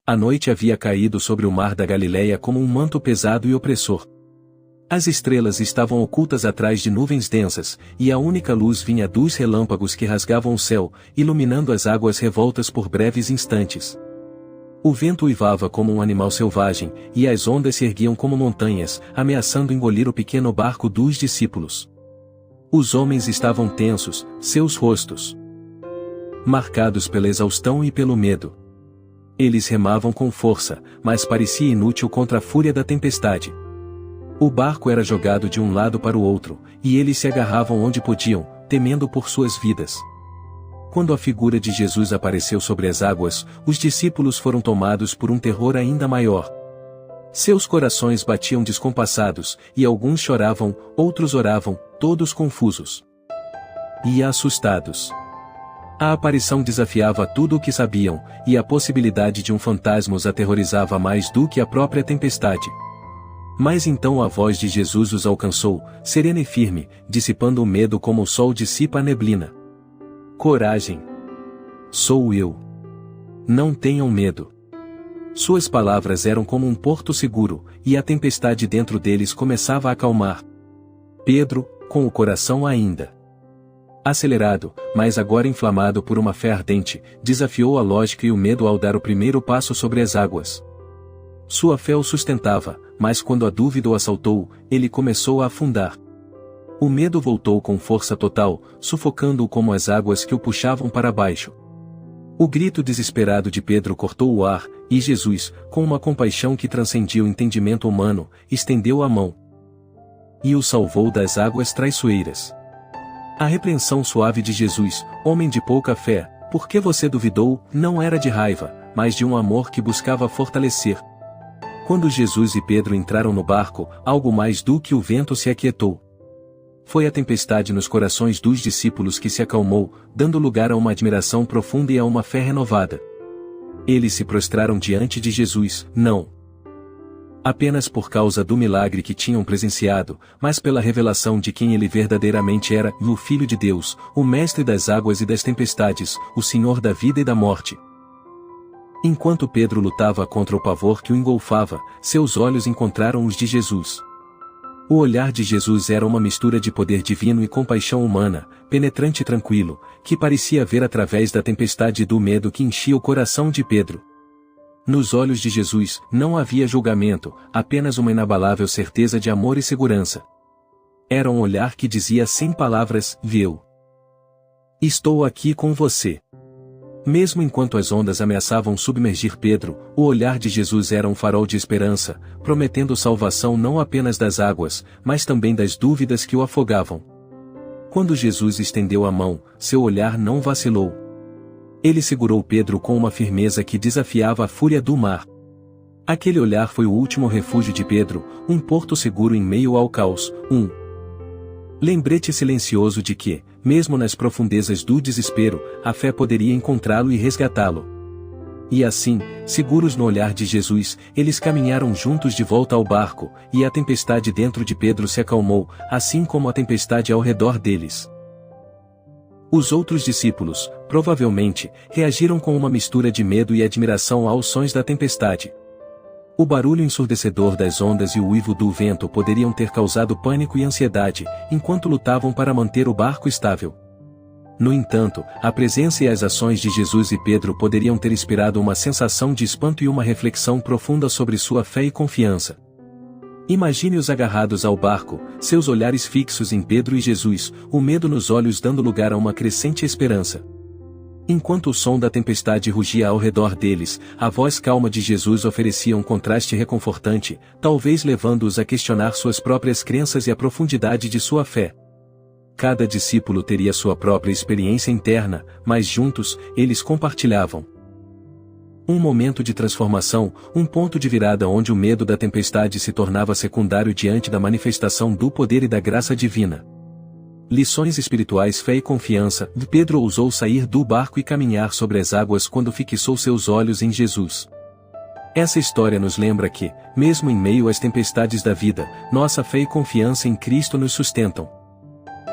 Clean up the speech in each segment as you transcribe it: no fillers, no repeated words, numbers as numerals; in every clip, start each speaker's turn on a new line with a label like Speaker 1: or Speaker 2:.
Speaker 1: A noite havia caído sobre o mar da Galileia como um manto pesado e opressor. As estrelas estavam ocultas atrás de nuvens densas, e a única luz vinha dos relâmpagos que rasgavam o céu, iluminando as águas revoltas por breves instantes. O vento uivava como um animal selvagem, e as ondas se erguiam como montanhas, ameaçando engolir o pequeno barco dos discípulos. Os homens estavam tensos, seus rostos marcados pela exaustão e pelo medo. Eles remavam com força, mas parecia inútil contra a fúria da tempestade. O barco era jogado de um lado para o outro, e eles se agarravam onde podiam, temendo por suas vidas. Quando a figura de Jesus apareceu sobre as águas, os discípulos foram tomados por um terror ainda maior. Seus corações batiam descompassados, e alguns choravam, outros oravam, todos confusos e assustados. A aparição desafiava tudo o que sabiam, e a possibilidade de um fantasma os aterrorizava mais do que a própria tempestade. Mas então a voz de Jesus os alcançou, serena e firme, dissipando o medo como o sol dissipa a neblina. Coragem! Sou eu. Não tenham medo. Suas palavras eram como um porto seguro, e a tempestade dentro deles começava a acalmar. Pedro, com o coração ainda acelerado, mas agora inflamado por uma fé ardente, desafiou a lógica e o medo ao dar o primeiro passo sobre as águas. Sua fé o sustentava, mas quando a dúvida o assaltou, ele começou a afundar. O medo voltou com força total, sufocando-o como as águas que o puxavam para baixo. O grito desesperado de Pedro cortou o ar, e Jesus, com uma compaixão que transcendia o entendimento humano, estendeu a mão e o salvou das águas traiçoeiras. A repreensão suave de Jesus, homem de pouca fé, por que você duvidou, não era de raiva, mas de um amor que buscava fortalecer. Quando Jesus e Pedro entraram no barco, algo mais do que o vento se aquietou. Foi a tempestade nos corações dos discípulos que se acalmou, dando lugar a uma admiração profunda e a uma fé renovada. Eles se prostraram diante de Jesus, não apenas por causa do milagre que tinham presenciado, mas pela revelação de quem ele verdadeiramente era, o Filho de Deus, o Mestre das águas e das tempestades, o Senhor da vida e da morte. Enquanto Pedro lutava contra o pavor que o engolfava, seus olhos encontraram os de Jesus. O olhar de Jesus era uma mistura de poder divino e compaixão humana, penetrante e tranquilo, que parecia ver através da tempestade e do medo que enchia o coração de Pedro. Nos olhos de Jesus, não havia julgamento, apenas uma inabalável certeza de amor e segurança. Era um olhar que dizia sem palavras, viu? Estou aqui com você. Mesmo enquanto as ondas ameaçavam submergir Pedro, o olhar de Jesus era um farol de esperança, prometendo salvação não apenas das águas, mas também das dúvidas que o afogavam. Quando Jesus estendeu a mão, seu olhar não vacilou. Ele segurou Pedro com uma firmeza que desafiava a fúria do mar. Aquele olhar foi o último refúgio de Pedro, um porto seguro em meio ao caos, um lembrete silencioso de que, mesmo nas profundezas do desespero, a fé poderia encontrá-lo e resgatá-lo. E assim, seguros no olhar de Jesus, eles caminharam juntos de volta ao barco, e a tempestade dentro de Pedro se acalmou, assim como a tempestade ao redor deles. Os outros discípulos, provavelmente, reagiram com uma mistura de medo e admiração aos sons da tempestade. O barulho ensurdecedor das ondas e o uivo do vento poderiam ter causado pânico e ansiedade, enquanto lutavam para manter o barco estável. No entanto, a presença e as ações de Jesus e Pedro poderiam ter inspirado uma sensação de espanto e uma reflexão profunda sobre sua fé e confiança. Imagine-os agarrados ao barco, seus olhares fixos em Pedro e Jesus, o medo nos olhos dando lugar a uma crescente esperança. Enquanto o som da tempestade rugia ao redor deles, a voz calma de Jesus oferecia um contraste reconfortante, talvez levando-os a questionar suas próprias crenças e a profundidade de sua fé. Cada discípulo teria sua própria experiência interna, mas juntos, eles compartilhavam um momento de transformação, um ponto de virada onde o medo da tempestade se tornava secundário diante da manifestação do poder e da graça divina. Lições espirituais: fé e confiança. Pedro ousou sair do barco e caminhar sobre as águas quando fixou seus olhos em Jesus. Essa história nos lembra que, mesmo em meio às tempestades da vida, nossa fé e confiança em Cristo nos sustentam.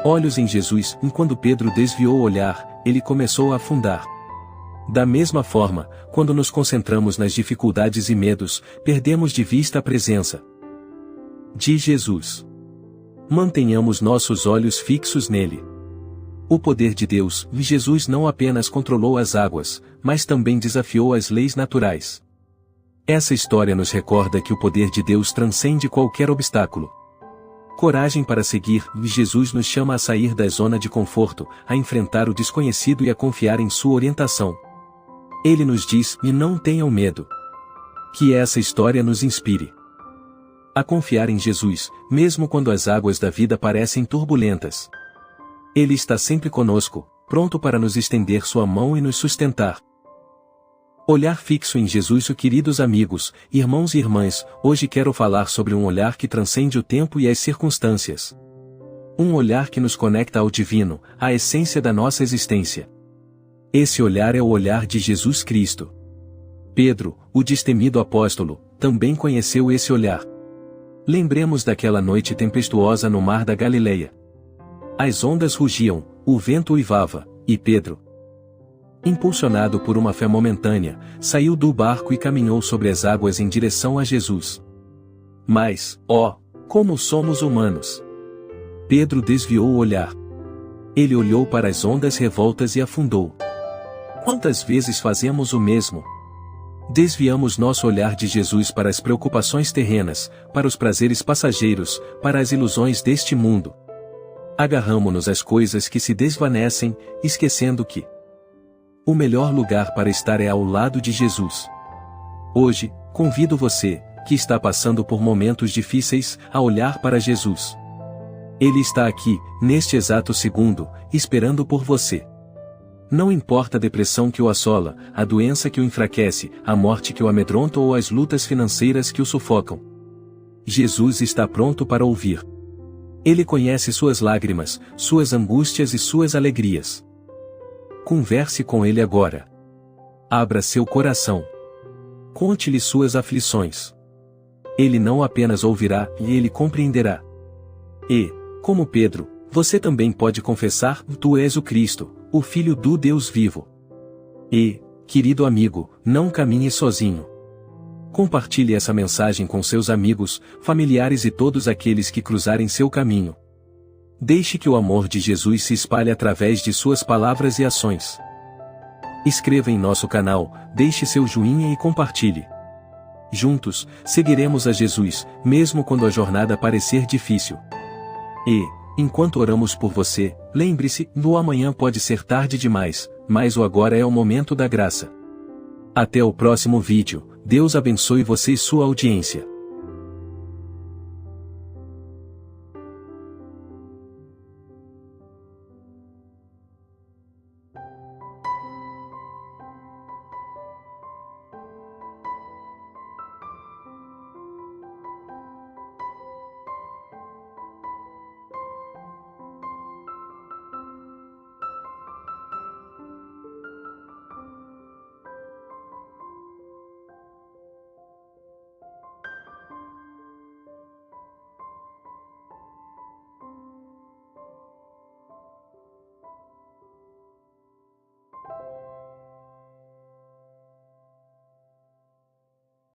Speaker 1: Olhos em Jesus. Quando Pedro desviou o olhar, ele começou a afundar. Da mesma forma, quando nos concentramos nas dificuldades e medos, perdemos de vista a presença de Jesus. Mantenhamos nossos olhos fixos nele. O poder de Deus, Jesus não apenas controlou as águas, mas também desafiou as leis naturais. Essa história nos recorda que o poder de Deus transcende qualquer obstáculo. Coragem para seguir, Jesus nos chama a sair da zona de conforto, a enfrentar o desconhecido e a confiar em sua orientação. Ele nos diz, e não tenham medo. Que essa história nos inspire a confiar em Jesus, mesmo quando as águas da vida parecem turbulentas. Ele está sempre conosco, pronto para nos estender sua mão e nos sustentar. Olhar fixo em Jesus. Queridos amigos, irmãos e irmãs, hoje quero falar sobre um olhar que transcende o tempo e as circunstâncias. Um olhar que nos conecta ao divino, à essência da nossa existência. Esse olhar é o olhar de Jesus Cristo. Pedro, o destemido apóstolo, também conheceu esse olhar. Lembremos daquela noite tempestuosa no mar da Galileia. As ondas rugiam, o vento uivava, e Pedro, impulsionado por uma fé momentânea, saiu do barco e caminhou sobre as águas em direção a Jesus. Mas, como somos humanos! Pedro desviou o olhar. Ele olhou para as ondas revoltas e afundou. Quantas vezes fazemos o mesmo? Desviamos nosso olhar de Jesus para as preocupações terrenas, para os prazeres passageiros, para as ilusões deste mundo. Agarramo-nos às coisas que se desvanecem, esquecendo que o melhor lugar para estar é ao lado de Jesus. Hoje, convido você, que está passando por momentos difíceis, a olhar para Jesus. Ele está aqui, neste exato segundo, esperando por você. Não importa a depressão que o assola, a doença que o enfraquece, a morte que o amedronta ou as lutas financeiras que o sufocam. Jesus está pronto para ouvir. Ele conhece suas lágrimas, suas angústias e suas alegrias. Converse com ele agora. Abra seu coração. Conte-lhe suas aflições. Ele não apenas ouvirá, e ele compreenderá. E, como Pedro, você também pode confessar: Tu és o Cristo, o Filho do Deus vivo. E, querido amigo, não caminhe sozinho. Compartilhe essa mensagem com seus amigos, familiares e todos aqueles que cruzarem seu caminho. Deixe que o amor de Jesus se espalhe através de suas palavras e ações. Inscreva em nosso canal, deixe seu joinha e compartilhe. Juntos, seguiremos a Jesus, mesmo quando a jornada parecer difícil. E, enquanto oramos por você, lembre-se, o amanhã pode ser tarde demais, mas o agora é o momento da graça. Até o próximo vídeo, Deus abençoe você e sua audiência.